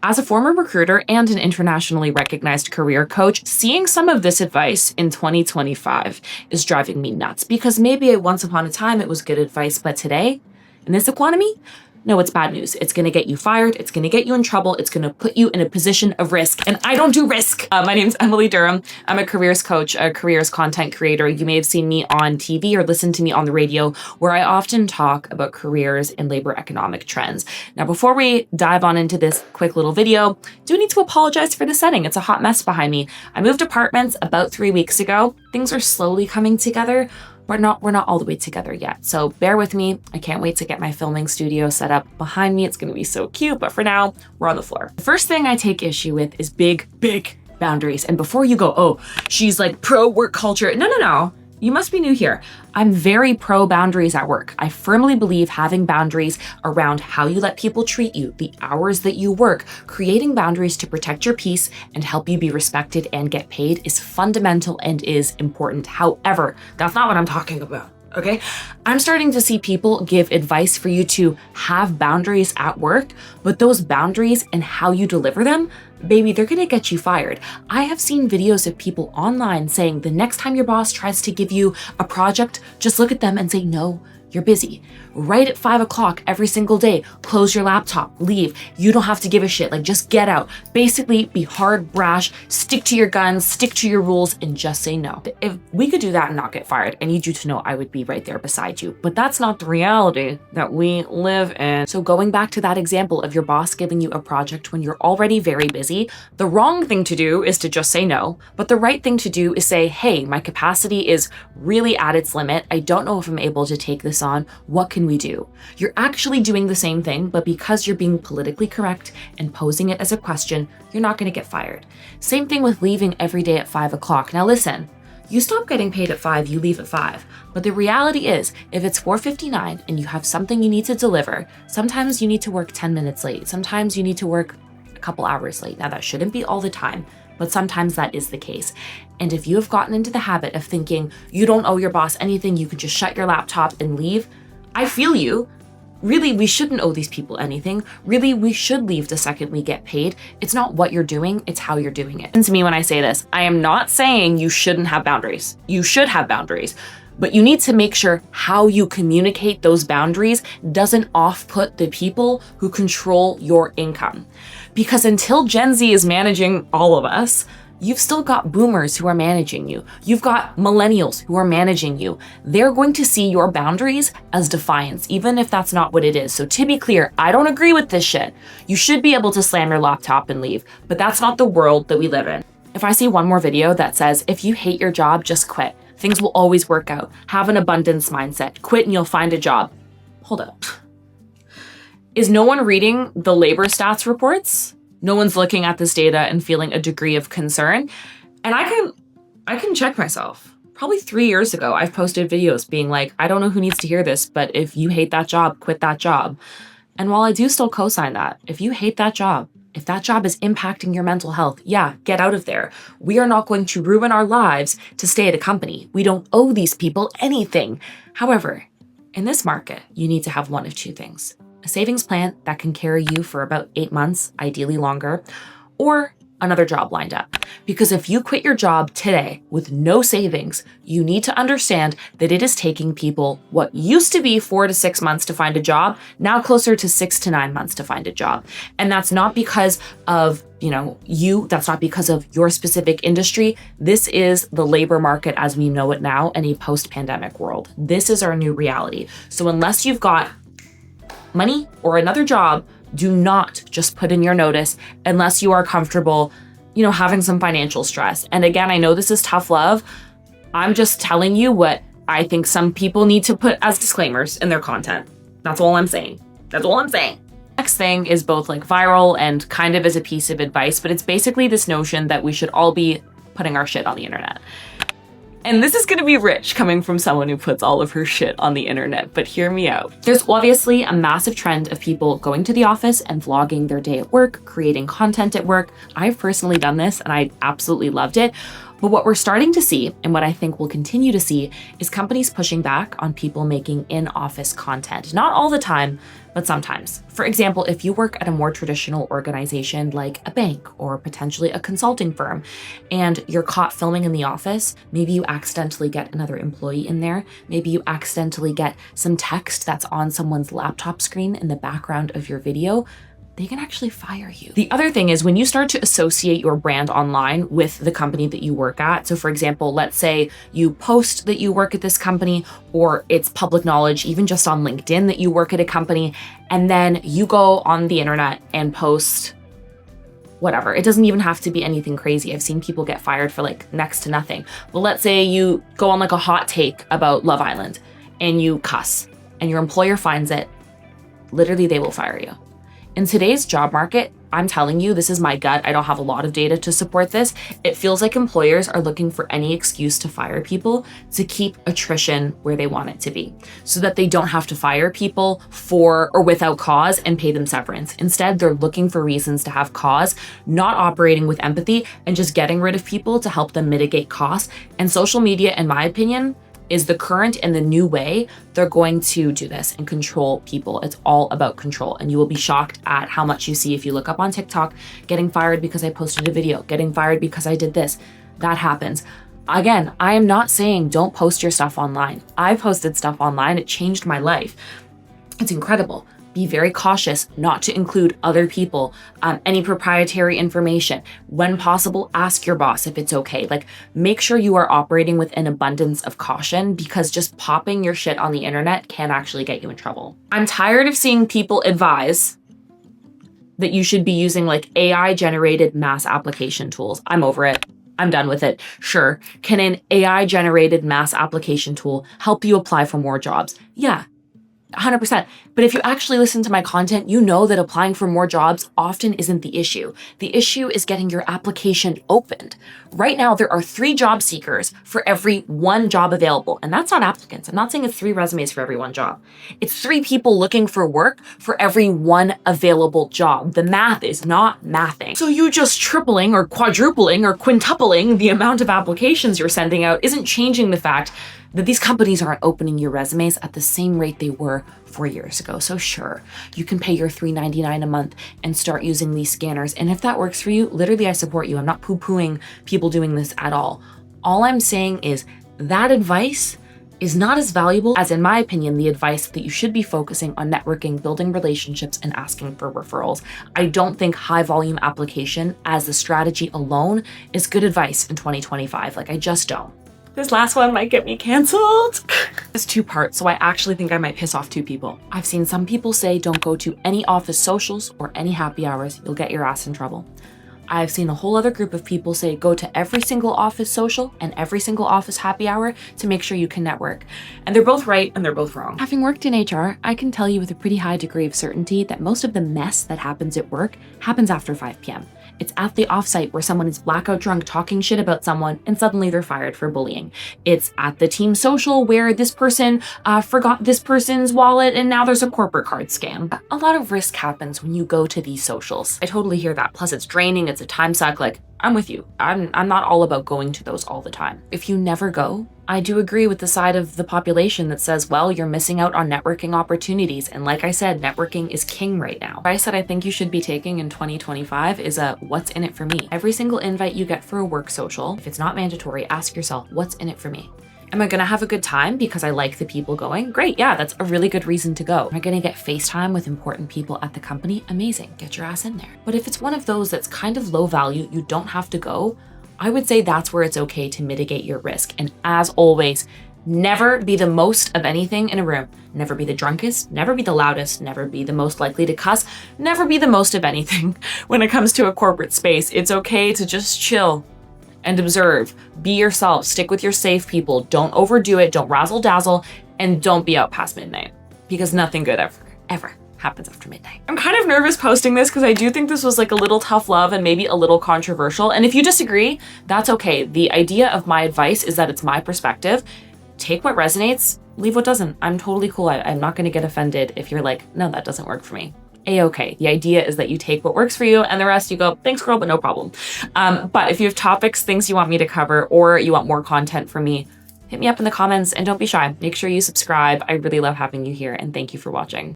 As a former recruiter and an internationally recognized career coach, seeing some of this advice in 2025 is driving me nuts, because maybe once upon a time it was good advice, but today, in this economy, no, it's bad news. It's going to get you fired. It's going to get you in trouble. It's going to put you in a position of risk. And I don't do risk. My name's Emily Durham. I'm a careers coach, a careers content creator. You may have seen me on TV or listened to me on the radio, where I often talk about careers and labor economic trends. Now, before we dive on into this quick little video, I do need to apologize for the setting. It's a hot mess behind me. I moved apartments about 3 weeks ago. Things are slowly coming together. We're not all the way together yet. So bear with me. I can't wait to get my filming studio set up behind me. It's gonna be so cute, but for now, we're on the floor. The first thing I take issue with is big boundaries. And before you go, oh, she's like pro work culture. No. You must be new here. I'm very pro boundaries at work. I firmly believe having boundaries around how you let people treat you, the hours that you work, creating boundaries to protect your peace and help you be respected and get paid is fundamental and is important. However, that's not what I'm talking about. Okay, I'm starting to see people give advice for you to have boundaries at work, but those boundaries and how you deliver them, baby, they're gonna get you fired. I have seen videos of people online saying the next time your boss tries to give you a project, just look at them and say, no, you're busy. Right at 5 o'clock every single day, close your laptop, leave. You don't have to give a shit, like just get out. Basically be hard, brash, stick to your guns, stick to your rules, and just say no. If we could do that and not get fired, I need you to know I would be right there beside you. But that's not the reality that we live in. So going back to that example of your boss giving you a project when you're already very busy, the wrong thing to do is to just say no. But the right thing to do is say, hey, my capacity is really at its limit. I don't know if I'm able to take this on. What can we do? You're actually doing the same thing, but because you're being politically correct and posing it as a question, you're not going to get fired. Same thing with leaving every day at 5 o'clock. Now listen, you stop getting paid at 5, you leave at 5. But the reality is, if it's 4:59 and you have something you need to deliver, sometimes you need to work 10 minutes late. Sometimes you need to work a couple hours late. Now that shouldn't be all the time, but sometimes that is the case. And if you have gotten into the habit of thinking you don't owe your boss anything, you can just shut your laptop and leave, I feel you. Really, we shouldn't owe these people anything. Really, we should leave the second we get paid. It's not what you're doing, it's how you're doing it. And to me, when I say this, I am not saying you shouldn't have boundaries. You should have boundaries. But you need to make sure how you communicate those boundaries doesn't off-put the people who control your income. Because until Gen Z is managing all of us, you've still got boomers who are managing you. You've got millennials who are managing you. They're going to see your boundaries as defiance, even if that's not what it is. So to be clear, I don't agree with this shit. You should be able to slam your laptop and leave, but that's not the world that we live in. If I see one more video that says, if you hate your job, just quit. Things will always work out. Have an abundance mindset. Quit and you'll find a job. Hold up. Is no one reading the labor stats reports? No one's looking at this data and feeling a degree of concern. And I can check myself. Probably 3 years ago, I've posted videos being like, I don't know who needs to hear this, but if you hate that job, quit that job. And while I do still co-sign that, if you hate that job, if that job is impacting your mental health, yeah, get out of there. We are not going to ruin our lives to stay at a company. We don't owe these people anything. However, in this market, you need to have one of two things. A savings plan that can carry you for about 8 months, ideally longer, or another job lined up. Because if you quit your job today with no savings, you need to understand that it is taking people what used to be 4 to 6 months to find a job, now closer to 6 to 9 months to find a job. And that's not because of that's not because of your specific industry. This is the labor market as we know it now in a post-pandemic world. This is our new reality. So unless you've got money or another job, do not just put in your notice unless you are comfortable, having some financial stress. And again, I know this is tough love. I'm just telling you what I think some people need to put as disclaimers in their content. That's all I'm saying. Next thing is both like viral and kind of as a piece of advice, but it's basically this notion that we should all be putting our shit on the internet. And this is gonna be rich coming from someone who puts all of her shit on the internet, but hear me out. There's obviously a massive trend of people going to the office and vlogging their day at work, creating content at work. I've personally done this and I absolutely loved it. But what we're starting to see, and what I think we'll continue to see, is companies pushing back on people making in-office content. Not all the time, but sometimes. For example, if you work at a more traditional organization like a bank or potentially a consulting firm, and you're caught filming in the office, maybe you accidentally get another employee in there, maybe you accidentally get some text that's on someone's laptop screen in the background of your video, they can actually fire you. The other thing is when you start to associate your brand online with the company that you work at. So for example, let's say you post that you work at this company, or it's public knowledge, even just on LinkedIn, that you work at a company, and then you go on the internet and post whatever. It doesn't even have to be anything crazy. I've seen people get fired for like next to nothing. But let's say you go on like a hot take about Love Island and you cuss and your employer finds it, literally they will fire you. In today's job market, I'm telling you, this is my gut. I don't have a lot of data to support this. It feels like employers are looking for any excuse to fire people to keep attrition where they want it to be, so that they don't have to fire people for or without cause and pay them severance. Instead, they're looking for reasons to have cause, not operating with empathy, and just getting rid of people to help them mitigate costs. And social media, in my opinion, is the current and the new way they're going to do this and control people. It's all about control. And you will be shocked at how much you see if you look up on TikTok, getting fired because I posted a video, getting fired because I did this. That happens. Again, I am not saying don't post your stuff online. I posted stuff online. It changed my life. It's incredible. Be very cautious not to include other people, any proprietary information. When possible, ask your boss if it's okay. Like, make sure you are operating with an abundance of caution, because just popping your shit on the internet can actually get you in trouble. I'm tired of seeing people advise that you should be using like AI generated mass application tools. I'm over it. I'm done with it. Sure, can an AI generated mass application tool help you apply for more jobs? Yeah. 100%. But if you actually listen to my content, you know that applying for more jobs often isn't the issue. The issue is getting your application opened. Right now, there are 3 job seekers for every 1 job available. And that's not applicants. I'm not saying it's 3 resumes for every 1 job. It's 3 people looking for work for every 1 available job. The math is not mathing. So you just tripling or quadrupling or quintupling the amount of applications you're sending out isn't changing the fact that these companies aren't opening your resumes at the same rate they were 4 years ago. So sure, you can pay your $3.99 a month and start using these scanners. And if that works for you, literally I support you. I'm not poo-pooing people doing this at all. All I'm saying is that advice is not as valuable as, in my opinion, the advice that you should be focusing on networking, building relationships, and asking for referrals. I don't think high volume application as a strategy alone is good advice in 2025. Like, I just don't. This last one might get me canceled. It's 2 parts, so I actually think I might piss off 2 people. I've seen some people say don't go to any office socials or any happy hours, you'll get your ass in trouble. I've seen a whole other group of people say go to every single office social and every single office happy hour to make sure you can network. And they're both right and they're both wrong. Having worked in HR, I can tell you with a pretty high degree of certainty that most of the mess that happens at work happens after 5 p.m. It's at the offsite where someone is blackout drunk talking shit about someone and suddenly they're fired for bullying. It's at the team social where this person forgot this person's wallet and now there's a corporate card scam. A lot of risk happens when you go to these socials. I totally hear that. Plus it's draining, it's a time suck. Like, I'm with you. I'm not all about going to those all the time. If you never go, I do agree with the side of the population that says, well, you're missing out on networking opportunities. And like I said, networking is king right now. What I said I think you should be taking in 2025 is a what's in it for me. Every single invite you get for a work social, if it's not mandatory, ask yourself, what's in it for me? Am I gonna have a good time because I like the people going? Great, yeah, that's a really good reason to go. Am I gonna get FaceTime with important people at the company? Amazing, get your ass in there. But if it's one of those that's kind of low value, you don't have to go, I would say that's where it's okay to mitigate your risk. And as always, never be the most of anything in a room. Never be the drunkest, never be the loudest, never be the most likely to cuss, never be the most of anything. When it comes to a corporate space, it's okay to just chill and observe. Be yourself, stick with your safe people, don't overdo it, don't razzle dazzle, and don't be out past midnight, because nothing good ever happens after midnight. I'm kind of nervous posting this because I do think this was like a little tough love and maybe a little controversial. And if you disagree, that's okay. The idea of my advice is that it's my perspective. Take what resonates, leave what doesn't. I'm totally cool. I'm not going to get offended if you're like, no, that doesn't work for me. A-okay. The idea is that you take what works for you and the rest you go, thanks girl, but no problem. But if you have topics, things you want me to cover, or you want more content from me, hit me up in the comments and don't be shy. Make sure you subscribe. I really love having you here and thank you for watching.